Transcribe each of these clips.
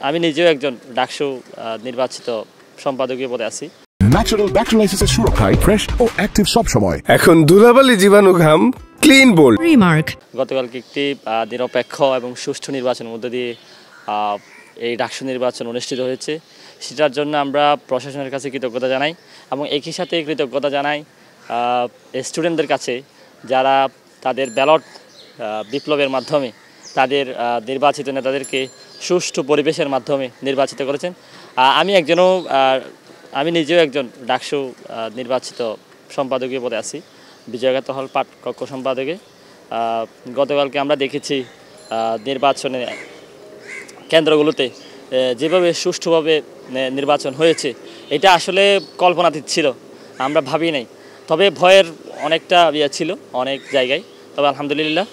আমি নিজেও একজন ডাকসু নির্বাচিত সম্পাদকীয় পদে আছি। ন্যাচারাল ব্যাকটেরিয়ালাইসিসের সুরক্ষায় ফ্রেশ ও অ্যাক্টিভ সব সময়। এখন ধুলাবালি জীবাণু ঘাম ক্লিন বোল্ড। রিমার্ক গতকালকে একটি নিরপেক্ষ এবং সুষ্ঠু নির্বাচনের মধ্যে দিয়ে এই ডাকসু নির্বাচন অনুষ্ঠিত হয়েছে। সেটার জন্য আমরা প্রশাসনের কাছে কৃতজ্ঞতা জানাই এবং একই সাথে কৃতজ্ঞতা জানাই স্টুডেন্টদের কাছে, যারা তাদের ব্যালট বিপ্লবের মাধ্যমে তাদের নির্বাচিত নেতাদেরকে সুষ্ঠু পরিবেশের মাধ্যমে নির্বাচিত করেছেন। আমি নিজেও একজন ডাকসু নির্বাচিত সম্পাদকীয় পদে আছি, বিজয়ঘাত হল পাঠ কক্ষ সম্পাদকে। গতকালকে আমরা দেখেছি নির্বাচনে কেন্দ্রগুলোতে যেভাবে সুষ্ঠুভাবে নির্বাচন হয়েছে, এটা আসলে কল্পনাতীত ছিল, আমরা ভাবি নাই। তবে ভয়ের অনেকটা ছিল অনেক জায়গায়, তবে আলহামদুলিল্লাহ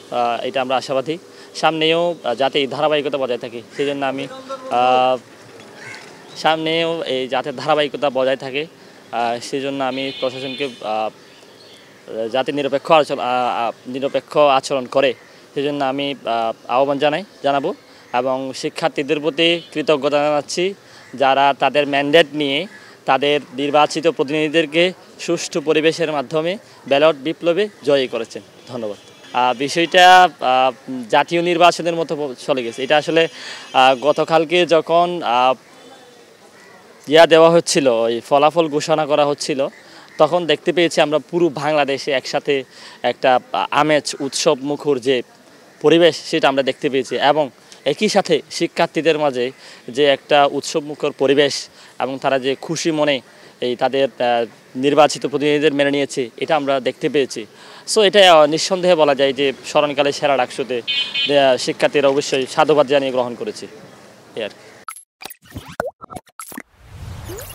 এটা আমরা আশাবাদী সামনেও যাতে এই ধারাবাহিকতা বজায় থাকে, সেই জন্য আমি সামনেও এই যাতে ধারাবাহিকতা বজায় থাকে সেই জন্য আমি প্রশাসনকে যাতে নিরপেক্ষ আচরণ করে সেজন্য আমি আহ্বান জানাবো এবং শিক্ষার্থীদের প্রতি কৃতজ্ঞতা জানাচ্ছি, যারা তাদের ম্যান্ডেট নিয়ে তাদের নির্বাচিত প্রতিনিধিদেরকে সুষ্ঠু পরিবেশের মাধ্যমে ব্যালট বিপ্লবে জয়ী করেছেন। ধন্যবাদ। বিষয়টা জাতীয় নির্বাচনের মতো চলে গেছে। এটা আসলে গতকালকে যখন দেওয়া হচ্ছিল, ওই ফলাফল ঘোষণা করা হচ্ছিল, তখন দেখতে পেয়েছি আমরা পুরো বাংলাদেশে একসাথে একটা আমেজ উৎসব মুখর যে পরিবেশ সেটা আমরা দেখতে পেয়েছি এবং একই সাথে শিক্ষার্থীদের মাঝে যে একটা উৎসব মুখর পরিবেশ এবং তারা যে খুশি মনে এই তাদের নির্বাচিত প্রতিনিধিদের মেনে নিয়েছে, এটা আমরা দেখতে পেয়েছি। সো এটা নিঃসন্দেহে বলা যায় যে স্মরণকালে সেরা ডাকসুতে শিক্ষার্থীরা অবশ্যই সাধুবাদ জানিয়ে গ্রহণ করেছে।